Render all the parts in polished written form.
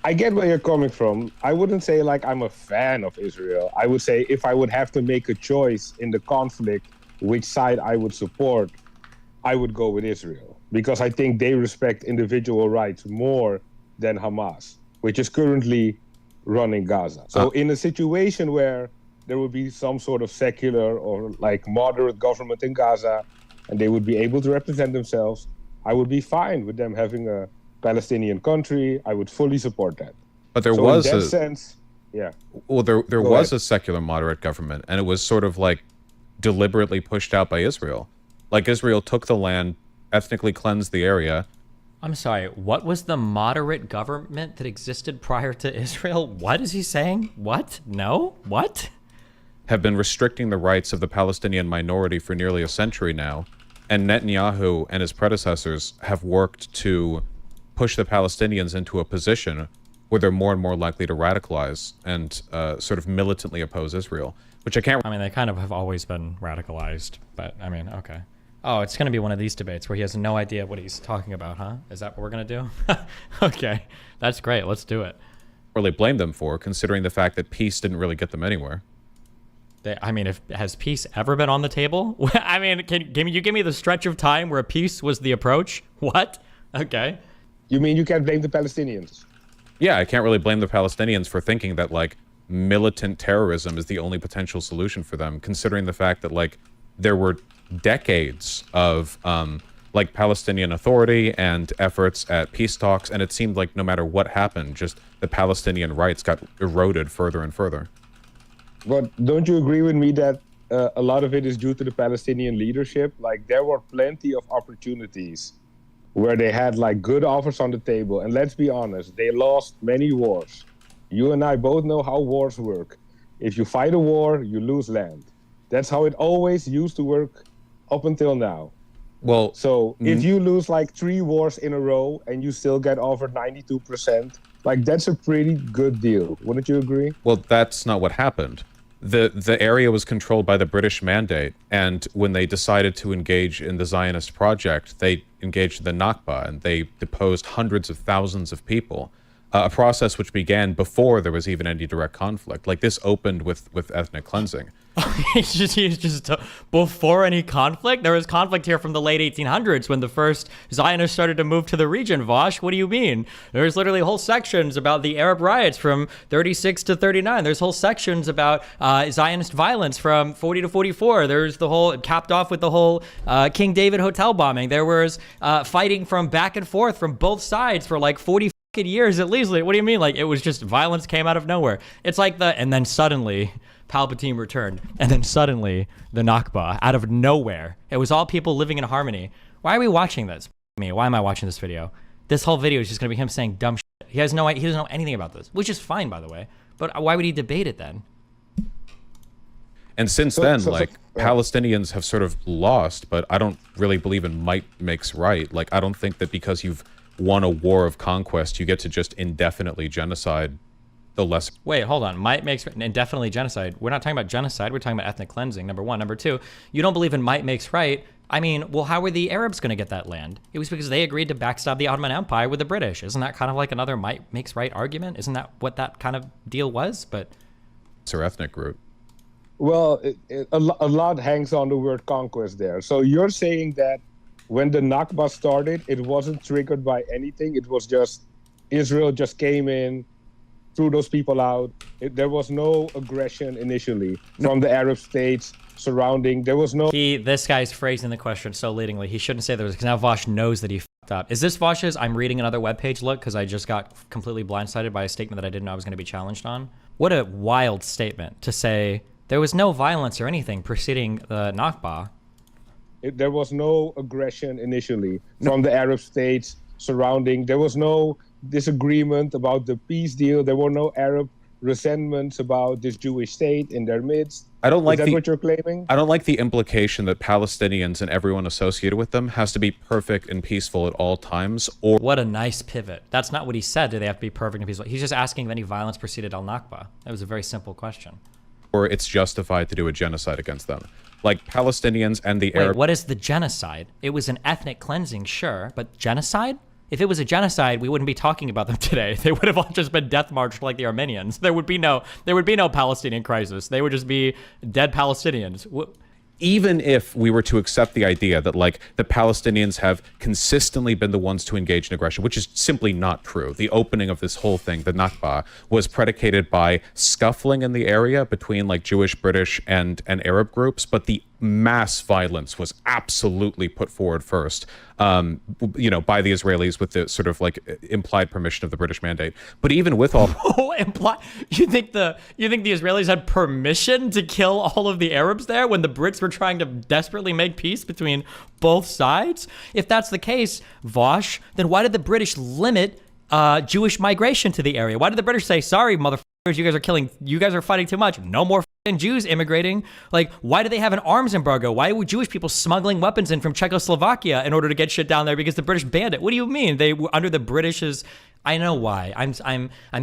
I get where you're coming from. I wouldn't say like I'm a fan of Israel. I would say if I would have to make a choice in the conflict, which side I would support, I would go with Israel because I think they respect individual rights more than Hamas, which is currently running Gaza. So in a situation where there would be some sort of secular or like moderate government in Gaza and they would be able to represent themselves, I would be fine with them having a Palestinian country. I would fully support that. But there so was in that sense, yeah. Well, there Go was ahead. a secular moderate government, and it was sort of like deliberately pushed out by Israel. Like Israel took the land, ethnically cleansed the area. I'm sorry, what was the moderate government that existed prior to Israel? What is he saying? What? No? What? Have been restricting the rights of the Palestinian minority for nearly a century now, and Netanyahu and his predecessors have worked to push the Palestinians into a position where they're more and more likely to radicalize and sort of militantly oppose Israel, which I can't... I mean, they kind of have always been radicalized, but I mean, okay. Oh, it's going to be one of these debates where he has no idea what he's talking about, huh? Is that what we're going to do? Okay, that's great. Let's do it. really blame them for, considering the fact that peace didn't really get them anywhere. I mean, has peace ever been on the table? I mean, can you give me the stretch of time where peace was the approach? What? Okay. You mean you can't blame the Palestinians? Yeah, I can't really blame the Palestinians for thinking that, like, militant terrorism is the only potential solution for them, considering the fact that, like, there were decades of, like, Palestinian Authority and efforts at peace talks, and it seemed like no matter what happened, just the Palestinian rights got eroded further and further. But don't you agree with me that a lot of it is due to the Palestinian leadership? Like, there were plenty of opportunities where they had, like, good offers on the table. And let's be honest, they lost many wars. You and I both know how wars work. If you fight a war, you lose land. That's how it always used to work up until now. Well, so if you lose like 3 wars in a row and you still get offered 92%, like, that's a pretty good deal. Wouldn't you agree? Well, that's not what happened. The area was controlled by the British Mandate, and when they decided to engage in the Zionist project, they engaged in the Nakba, and they deposed hundreds of thousands of people. A process which began before there was even any direct conflict. Like, this opened with ethnic cleansing. He's just before any conflict? There was conflict here from the late 1800s when the first Zionists started to move to the region, Vaush. What do you mean? There's literally whole sections about the Arab riots from 36 to 39. There's whole sections about Zionist violence from 40 to 44. There's the whole, capped off with the whole King David hotel bombing. There was fighting from back and forth from both sides for like 40 years at least. What do you mean? Like, it was just violence came out of nowhere. It's like and then suddenly Palpatine returned, and then suddenly the Nakba out of nowhere. It was all people living in harmony. Why are we watching this? Why am I watching this video? This whole video is just gonna be him saying dumb shit. He doesn't know anything about this, which is fine, by the way. But why would he debate it then? And since then, Palestinians have sort of lost, but I don't really believe in might makes right. Like, I don't think that because you've won a war of conquest, you get to just indefinitely genocide the less. Wait, hold on. Might makes indefinitely genocide. We're not talking about genocide. We're talking about ethnic cleansing, number one. Number two, you don't believe in might makes right. I mean, well, how were the Arabs going to get that land? It was because they agreed to backstab the Ottoman Empire with the British. Isn't that kind of like another might makes right argument? Isn't that what that kind of deal was? But it's our ethnic root. Well, a lot hangs on the word conquest there. So you're saying that when the Nakba started, it wasn't triggered by anything. It was just Israel just came in, threw those people out. There was no aggression initially from the Arab states surrounding. There was no... This guy's phrasing the question so leadingly. He shouldn't say there was, because now Vaush knows that he fucked up. Is this Vaush's I'm reading another webpage look because I just got completely blindsided by a statement that I didn't know I was going to be challenged on? What a wild statement to say there was no violence or anything preceding the Nakba. There was no aggression initially from the Arab states surrounding. There was no disagreement about the peace deal. There were no Arab resentments about this Jewish state in their midst. I don't like Is that what you're claiming? I don't like the implication that Palestinians and everyone associated with them has to be perfect and peaceful at all times. Or what a nice pivot. That's not what he said. Do they have to be perfect and peaceful? He's just asking if any violence preceded al-Nakba. That was a very simple question. Or it's justified to do a genocide against them. Like, Palestinians and the Arab... Wait, what is the genocide? It was an ethnic cleansing, sure, but genocide? if it was a genocide, we wouldn't be talking about them today. They would have all just been death marched like the Armenians. There would be no Palestinian crisis. They would just be dead Palestinians. Even if we were to accept the idea that like the Palestinians have consistently been the ones to engage in aggression, which is simply not true. The opening of this whole thing, the Nakba, was predicated by scuffling in the area between like Jewish, British, and Arab groups, but the mass violence was absolutely put forward first, by the Israelis with the sort of like implied permission of the British mandate. But even with all you think the Israelis had permission to kill all of the Arabs there when the Brits were trying to desperately make peace between both sides? If that's the case, Vaush, then why did the British limit Jewish migration to the area? Why did the British say, sorry, motherfuckers, you guys are fighting too much, no more Jews immigrating? Like, why do they have an arms embargo? Why were Jewish people smuggling weapons in from Czechoslovakia in order to get shit down there because the British banned it? What do you mean? They were under the British's. I know why. I'm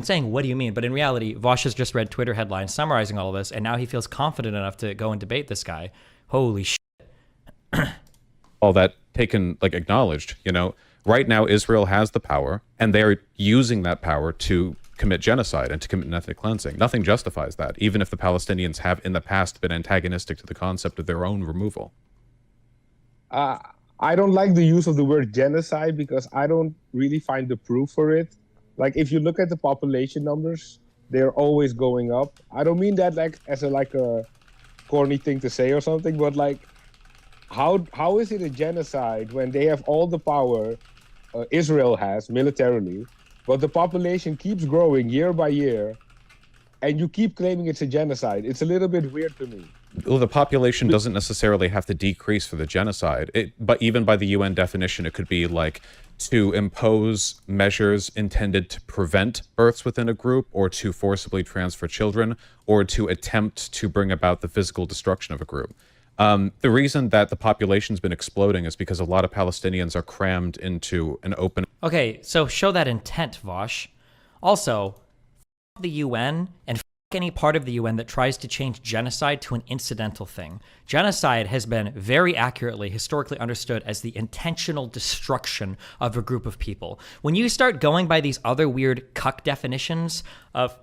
saying, what do you mean? But in reality, Vaush has just read Twitter headlines summarizing all of this, and now he feels confident enough to go and debate this guy. Holy shit. All that taken, like, acknowledged, right now Israel has the power, and they're using that power to commit genocide and to commit an ethnic cleansing. Nothing justifies that, even if the Palestinians have in the past been antagonistic to the concept of their own removal. I don't like the use of the word genocide because I don't really find the proof for it. Like, if you look at the population numbers, they're always going up. I don't mean that like as a corny thing to say or something, but like, how is it a genocide when they have all the power Israel has militarily, but the population keeps growing year by year, and you keep claiming it's a genocide? It's a little bit weird to me. Well, the population doesn't necessarily have to decrease for the genocide. But even by the UN definition, it could be like to impose measures intended to prevent births within a group, or to forcibly transfer children, or to attempt to bring about the physical destruction of a group. The reason that the population's been exploding is because a lot of Palestinians are crammed into an open... Okay, so show that intent, Vaush. Also, the UN and any part of the UN that tries to change genocide to an incidental thing. Genocide has been very accurately, historically understood as the intentional destruction of a group of people. When you start going by these other weird cuck definitions of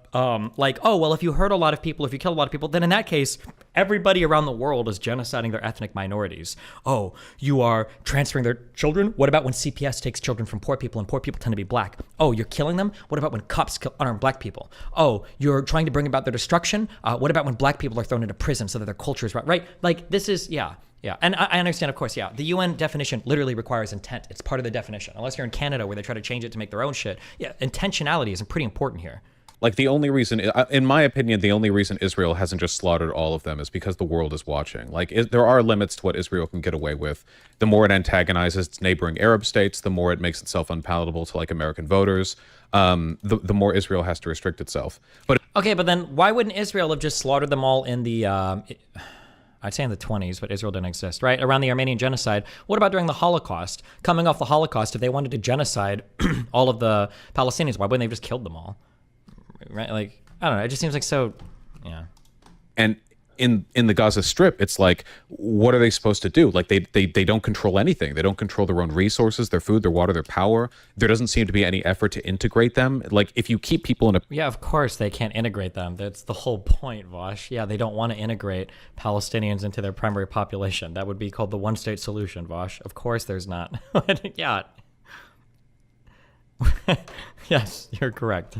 like, oh, well, if you hurt a lot of people, if you kill a lot of people, then in that case, everybody around the world is genociding their ethnic minorities. Oh, you are transferring their children? What about when CPS takes children from poor people and poor people tend to be black? Oh, you're killing them? What about when cops kill unarmed black people? Oh, you're trying to bring about their destruction? What about when black people are thrown into prison so that their culture is right? Like, this is, yeah. And I understand, of course, the UN definition literally requires intent. It's part of the definition. Unless you're in Canada where they try to change it to make their own shit. Yeah, intentionality is pretty important here. Like, the only reason, in my opinion, the only reason Israel hasn't just slaughtered all of them is because the world is watching. Like, there are limits to what Israel can get away with. The more it antagonizes its neighboring Arab states, the more it makes itself unpalatable to, like, American voters. The more Israel has to restrict itself. But okay, but then why wouldn't Israel have just slaughtered them all in the... I'd say in the 20s, but Israel didn't exist, right? Around the Armenian genocide. What about during the Holocaust? Coming off the Holocaust, if they wanted to genocide all of the Palestinians, why wouldn't they have just killed them all? Right? Like, I don't know. It just seems like so, yeah. And in the Gaza Strip, it's like, what are they supposed to do? Like, they don't control anything. They don't control their own resources, their food, their water, their power. There doesn't seem to be any effort to integrate them. Like, if you keep people in a... Yeah, of course they can't integrate them. That's the whole point, Vaush. Yeah, they don't want to integrate Palestinians into their primary population. That would be called the one-state solution, Vaush. Of course there's not. Yeah. Yes, you're correct.